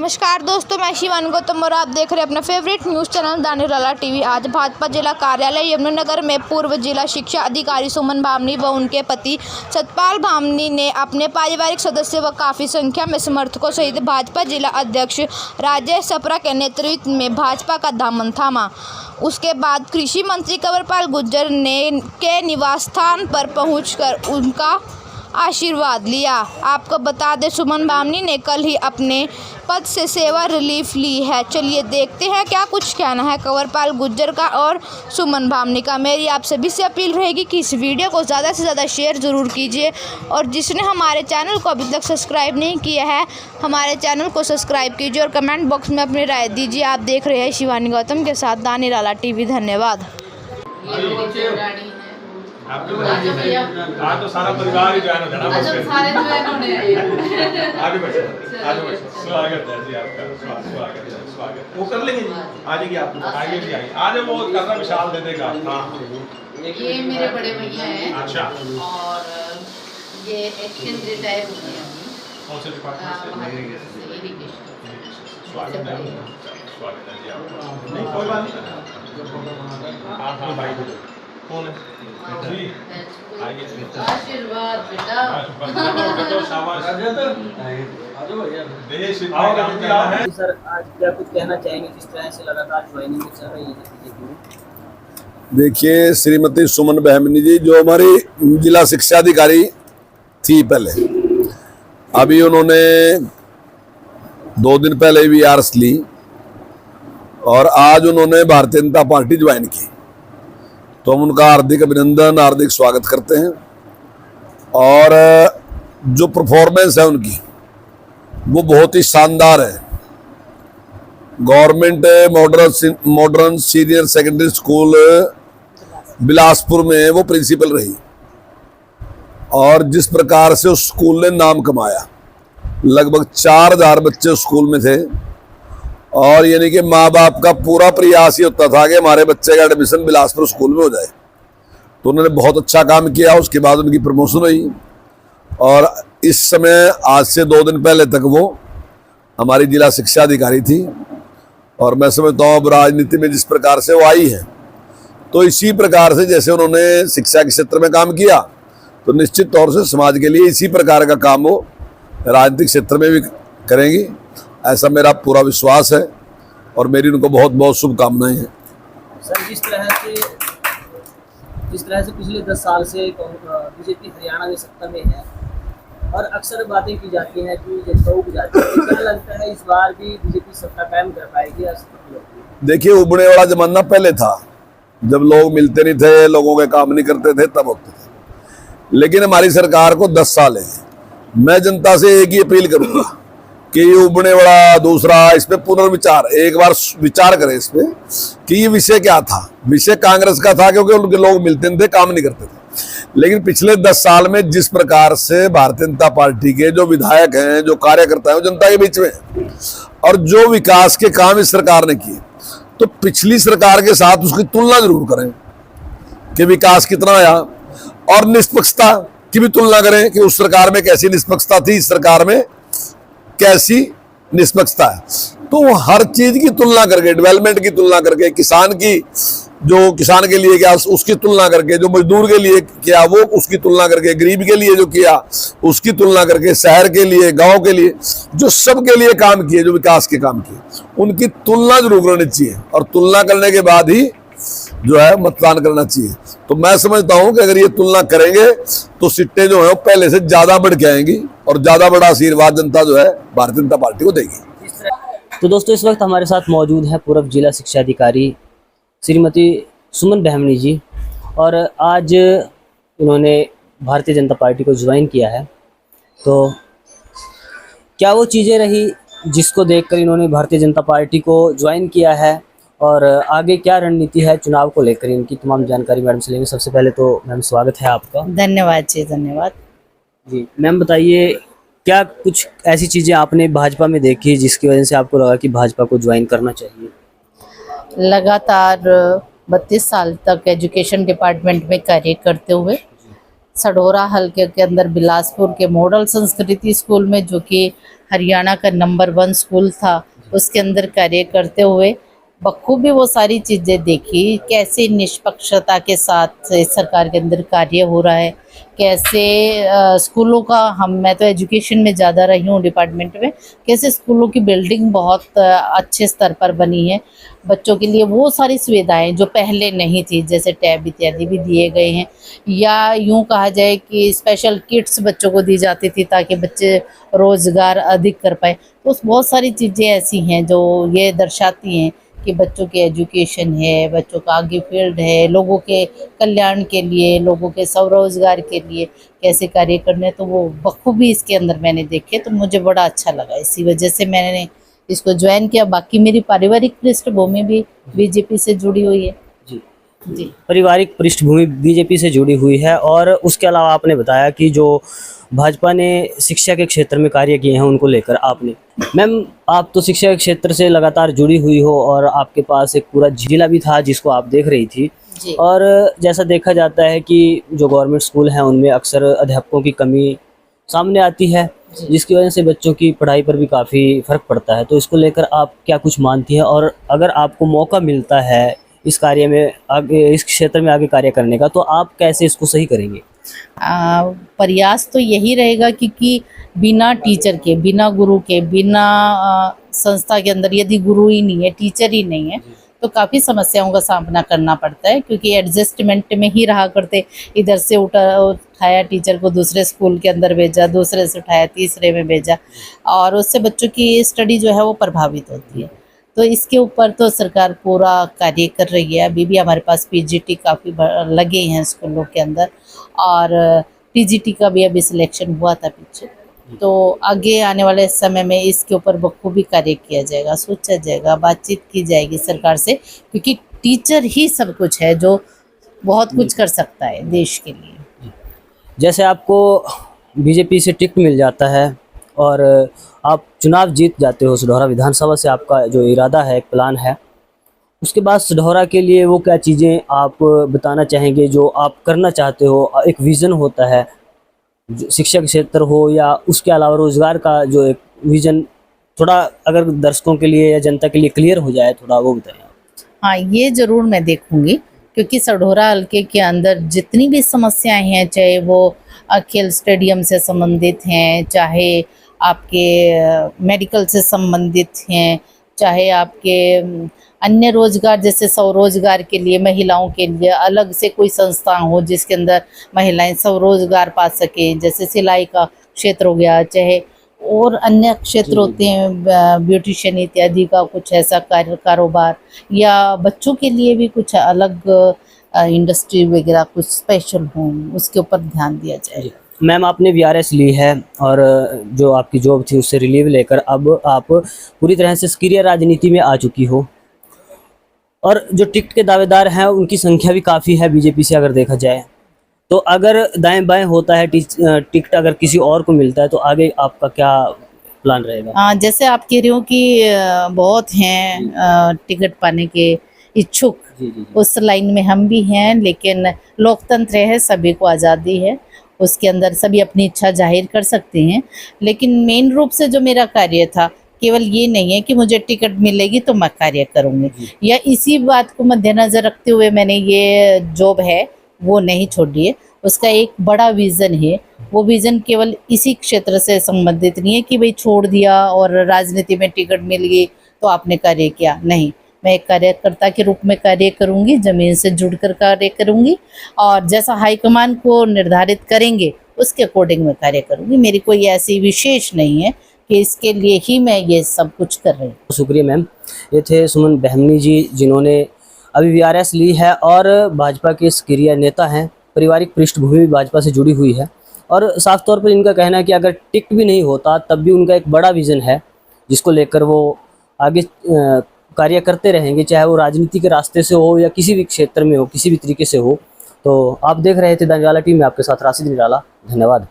नमस्कार दोस्तों, मैं शिवानी गौतम और आप देख रहे हैं अपना फेवरेट न्यूज़ चैनल दानीराला टीवी। आज भाजपा जिला कार्यालय यमुनानगर में पूर्व जिला शिक्षा अधिकारी सुमन भामनी व उनके पति सतपाल भामनी ने अपने पारिवारिक सदस्य व काफ़ी संख्या में समर्थकों सहित भाजपा जिला अध्यक्ष राजेश सप्रा के नेतृत्व में भाजपा का दामन थामा। उसके बाद कृषि मंत्री कंवरपाल गुर्जर ने के निवास स्थान पर पहुंचकर उनका आशीर्वाद लिया। आपको बता दें, सुमन भामनी ने कल ही अपने पद से सेवा रिलीफ ली है। चलिए देखते हैं क्या कुछ कहना है कंवरपाल गुर्जर का और सुमन भामनी का। मेरी आप सभी से अपील रहेगी कि इस वीडियो को ज़्यादा से ज़्यादा शेयर ज़रूर कीजिए और जिसने हमारे चैनल को अभी तक सब्सक्राइब नहीं किया है, हमारे चैनल को सब्सक्राइब कीजिए और कमेंट बॉक्स में अपनी राय दीजिए। आप देख रहे हैं शिवानी गौतम के साथ दानीराला टीवी। धन्यवाद। आज तो सारा परिवार ही ज्वाइन हो जाना। सारे ज्वाइन होने आगे बढ़िए, आगे बढ़िए। स्वागत है जी आपका, स्वागत है, स्वागत। वो कर लेंगे जी, आ जाइए आप, आगे भी आइए। आज वो करना विशाल दे देगा। हाँ, ये मेरे बड़े भैया हैं। अच्छा। और ये एक्शन रिटायर हो गए अभी। कौन से डिपार्टमेंट से? इरिगेशन। स्वागत है, स्वागत है जी आपका। नहीं कोई बात नहीं। हाँ भाई कौन है जी? आशीर्वाद बेटा। सर, आज क्या कुछ कहना चाहेंगे जिस तरह से लगातार ज्वाइनिंग चल रही है? देखिए, श्रीमती सुमन भामनी जी जो हमारी जिला शिक्षा अधिकारी थी पहले, अभी उन्होंने 2 दिन पहले भी आर्स ली और आज उन्होंने भारतीय जनता पार्टी ज्वाइन की, तो हम उनका हार्दिक अभिनंदन, हार्दिक स्वागत करते हैं। और जो परफॉर्मेंस है उनकी वो बहुत ही शानदार है। Government modern senior secondary school Bilaspur में वो प्रिंसिपल रही और जिस प्रकार से उस स्कूल ने नाम कमाया, लगभग 4000 बच्चे उस स्कूल में थे और यानी कि माँ बाप का पूरा प्रयास ही होता था कि हमारे बच्चे का एडमिशन बिलासपुर स्कूल में हो जाए। तो उन्होंने बहुत अच्छा काम किया। उसके बाद उनकी प्रमोशन हुई और इस समय आज से 2 दिन पहले तक वो हमारी जिला शिक्षा अधिकारी थी। और मैं समझता हूँ अब राजनीति में जिस प्रकार से वो आई है, तो इसी प्रकार से जैसे उन्होंने शिक्षा के क्षेत्र में काम किया, तो निश्चित तौर से समाज के लिए इसी प्रकार का काम वो राजनीतिक क्षेत्र में भी करेंगी, ऐसा मेरा पूरा विश्वास है और मेरी उनको बहुत बहुत शुभकामनाएं हैं। सर, जिस तरह से पिछले 10 साल से बीजेपी हरियाणा में सत्ता में है और अक्सर बातें की जाती हैं कि जनता उब जाती है, क्या लगता है इस बार भी बीजेपी सत्ता कायम कर पाएगी? देखिए, उबने वाला जमाना पहले था जब लोग मिलते नहीं थे, लोगों के काम नहीं करते थे, तब होते थे। लेकिन हमारी सरकार को 10 साल है। मैं जनता से एक ही अपील करूंगा कि ये उबने वाला, दूसरा, इस पे पुनर्विचार, एक बार विचार करें इस पे कि ये विषय क्या था। विषय कांग्रेस का था क्योंकि उनके लोग मिलते नहीं थे, काम नहीं करते थे। लेकिन पिछले 10 साल में जिस प्रकार से भारतीय जनता पार्टी के जो विधायक हैं, जो कार्यकर्ता हैं, वो जनता के बीच में और जो विकास के काम इस सरकार ने किए, तो पिछली सरकार के साथ उसकी तुलना जरूर करें कि विकास कितना आया और निष्पक्षता की भी तुलना करें कि उस सरकार में कैसी निष्पक्षता थी, इस सरकार में कैसी निष्पक्षता है। तो हर चीज की तुलना करके, डेवलपमेंट की तुलना करके, किसान की, जो किसान के लिए क्या उसकी तुलना करके, जो मजदूर के लिए किया वो उसकी तुलना करके, गरीब के लिए जो किया उसकी तुलना करके, शहर के लिए, गांव के लिए, जो सबके लिए काम किए, जो विकास के काम किए, उनकी तुलना जरूर करनी चाहिए और तुलना करने के बाद ही जो है मतदान करना चाहिए। तो मैं समझता हूं कि अगर ये तुलना करेंगे तो सीटें जो है वो पहले से ज्यादा बढ़ के आएंगी और ज्यादा बड़ा आशीर्वाद जनता जो है भारतीय जनता पार्टी को देगी। तो दोस्तों, इस वक्त हमारे साथ मौजूद है पूर्व जिला शिक्षा अधिकारी श्रीमती सुमन भामनी जी और आज उन्होंने भारतीय जनता पार्टी को ज्वाइन किया है। तो क्या वो चीज़ें रही जिसको देखकर इन्होंने भारतीय जनता पार्टी को ज्वाइन किया है और आगे क्या रणनीति है चुनाव को लेकर, इनकी तमाम जानकारी मैडम से लेंगे। सबसे पहले तो मैम स्वागत है आपका। धन्यवाद जी, धन्यवाद जी। मैम बताइए, क्या कुछ ऐसी चीज़ें आपने भाजपा में देखी जिसकी वजह से आपको लगा कि भाजपा को ज्वाइन करना चाहिए? लगातार 32 साल तक एजुकेशन डिपार्टमेंट में कार्य करते हुए सढौरा हलके के अंदर बिलासपुर के मॉडल संस्कृति स्कूल में, जो कि हरियाणा का नंबर 1 स्कूल था, उसके अंदर कार्य करते हुए बखूबी वो सारी चीज़ें देखी, कैसे निष्पक्षता के साथ इस सरकार के अंदर कार्य हो रहा है, कैसे स्कूलों का मैं तो एजुकेशन में ज़्यादा रही हूँ डिपार्टमेंट में, कैसे स्कूलों की बिल्डिंग बहुत अच्छे स्तर पर बनी है, बच्चों के लिए वो सारी सुविधाएं जो पहले नहीं थी, जैसे टैब इत्यादि भी दिए गए हैं, या यूँ कहा जाए कि स्पेशल किट्स बच्चों को दी जाती थी ताकि बच्चे रोज़गार अधिक कर पाए। तो बहुत सारी चीज़ें ऐसी हैं जो ये दर्शाती हैं कि बच्चों की एजुकेशन है, बच्चों का आगे फील्ड है, लोगों के कल्याण के लिए, लोगों के स्वरोजगार के लिए कैसे कार्य करने, तो वो बखूबी इसके अंदर मैंने देखे, तो मुझे बड़ा अच्छा लगा। इसी वजह से मैंने इसको ज्वाइन किया। बाकी मेरी पारिवारिक पृष्ठभूमि भी बीजेपी से जुड़ी हुई है। जी, पारिवारिक पृष्ठभूमि बीजेपी से जुड़ी हुई है, और उसके अलावा आपने बताया कि जो भाजपा ने शिक्षा के क्षेत्र में कार्य किए हैं उनको लेकर आपने, मैम आप तो शिक्षा के क्षेत्र से लगातार जुड़ी हुई हो और आपके पास एक पूरा जिला भी था जिसको आप देख रही थी, जी। और जैसा देखा जाता है कि जो गवर्नमेंट स्कूल हैं उनमें अक्सर अध्यापकों की कमी सामने आती है, जिसकी वजह से बच्चों की पढ़ाई पर भी काफ़ी फ़र्क पड़ता है। तो इसको लेकर आप क्या कुछ मानती हैं, और अगर आपको मौका मिलता है इस कार्य में आगे, इस क्षेत्र में आगे कार्य करने का, तो आप कैसे इसको सही करेंगे? प्रयास तो यही रहेगा क्योंकि बिना टीचर के, बिना गुरु के, बिना संस्था के अंदर यदि गुरु ही नहीं है, टीचर ही नहीं है, तो काफ़ी समस्याओं का सामना करना पड़ता है, क्योंकि एडजस्टमेंट में ही रहा करते। इधर से उठाया टीचर को दूसरे स्कूल के अंदर भेजा, दूसरे से उठाया तीसरे में भेजा, और उससे बच्चों की स्टडी जो है वो प्रभावित होती है। तो इसके ऊपर तो सरकार पूरा कार्य कर रही है। अभी भी हमारे पास पीजीटी काफ़ी लगे हैं स्कूलों के अंदर, और टीजीटी का भी अभी सिलेक्शन हुआ था पीछे। तो आगे आने वाले समय में इसके ऊपर बखूबी कार्य किया जाएगा, सोचा जाएगा, बातचीत की जाएगी सरकार से, क्योंकि टीचर ही सब कुछ है जो बहुत कुछ कर सकता है देश के लिए। जैसे आपको बीजेपी से टिकट मिल जाता है और आप चुनाव जीत जाते हो सढौरा विधानसभा से, आपका जो इरादा है, एक प्लान है, उसके बाद सढौरा के लिए वो क्या चीज़ें आप बताना चाहेंगे जो आप करना चाहते हो? एक विज़न होता है, शिक्षा के क्षेत्र हो या उसके अलावा रोज़गार का जो एक विज़न, थोड़ा अगर दर्शकों के लिए या जनता के लिए क्लियर हो जाए, थोड़ा वो बताएं। हाँ, ये ज़रूर मैं देखूंगी, क्योंकि सढौरा हल्के के अंदर जितनी भी समस्याएं हैं, चाहे वो खेल स्टेडियम से संबंधित हैं, चाहे आपके मेडिकल से संबंधित हैं, चाहे आपके अन्य रोजगार जैसे स्वरोजगार के लिए महिलाओं के लिए अलग से कोई संस्था हो जिसके अंदर महिलाएं स्वरोजगार पा सकें, जैसे सिलाई का क्षेत्र हो गया, चाहे और अन्य क्षेत्र होते हैं ब्यूटिशियन इत्यादि का कुछ ऐसा कारोबार, या बच्चों के लिए भी कुछ अलग इंडस्ट्री वगैरह कुछ स्पेशल हो, उसके ऊपर ध्यान दिया जाए। मैम आपने वीआरएस ली है और जो आपकी जॉब थी उससे रिलीव लेकर अब आप पूरी तरह से सक्रिय राजनीति में आ चुकी हो, और जो टिकट के दावेदार हैं उनकी संख्या भी काफ़ी है बीजेपी से अगर देखा जाए, तो अगर दाएं बाएं होता है टिकट अगर किसी और को मिलता है तो आगे आपका क्या प्लान रहेगा? जैसे आप कह रहे हो कि बहुत हैं टिकट पाने के इच्छुक, उस लाइन में हम भी हैं, लेकिन लोकतंत्र है, सभी को आज़ादी है, उसके अंदर सभी अपनी इच्छा जाहिर कर सकते हैं। लेकिन मेन रूप से जो मेरा कार्य था केवल ये नहीं है कि मुझे टिकट मिलेगी तो मैं कार्य करूँगी, या इसी बात को मद्देनज़र रखते हुए मैंने ये जॉब है वो नहीं छोड़ी है। उसका एक बड़ा विज़न है, वो विज़न केवल इसी क्षेत्र से संबंधित नहीं है कि भाई छोड़ दिया और राजनीति में टिकट मिल गई तो आपने कार्य किया, नहीं। मैं एक कार्यकर्ता के रूप में कार्य करूंगी, ज़मीन से जुड़कर कार्य करूंगी, और जैसा हाईकमान को निर्धारित करेंगे उसके अकॉर्डिंग मैं कार्य करूंगी। मेरी कोई ऐसी विशेष नहीं है कि इसके लिए ही मैं ये सब कुछ कर रही हूँ। शुक्रिया मैम। ये थे सुमन बहमनी जी, जिन्होंने अभी वीआरएस ली है और भाजपा के सक्रिय नेता हैं, पारिवारिक पृष्ठभूमि भी भाजपा से जुड़ी हुई है, और साफ तौर पर इनका कहना है कि अगर टिकट भी नहीं होता तब भी उनका एक बड़ा विज़न है जिसको लेकर वो आगे कार्य करते रहेंगे, चाहे वो राजनीति के रास्ते से हो या किसी भी क्षेत्र में हो, किसी भी तरीके से हो। तो आप देख रहे थे द निराला टीवी में, आपके साथ राशिद निराला। धन्यवाद।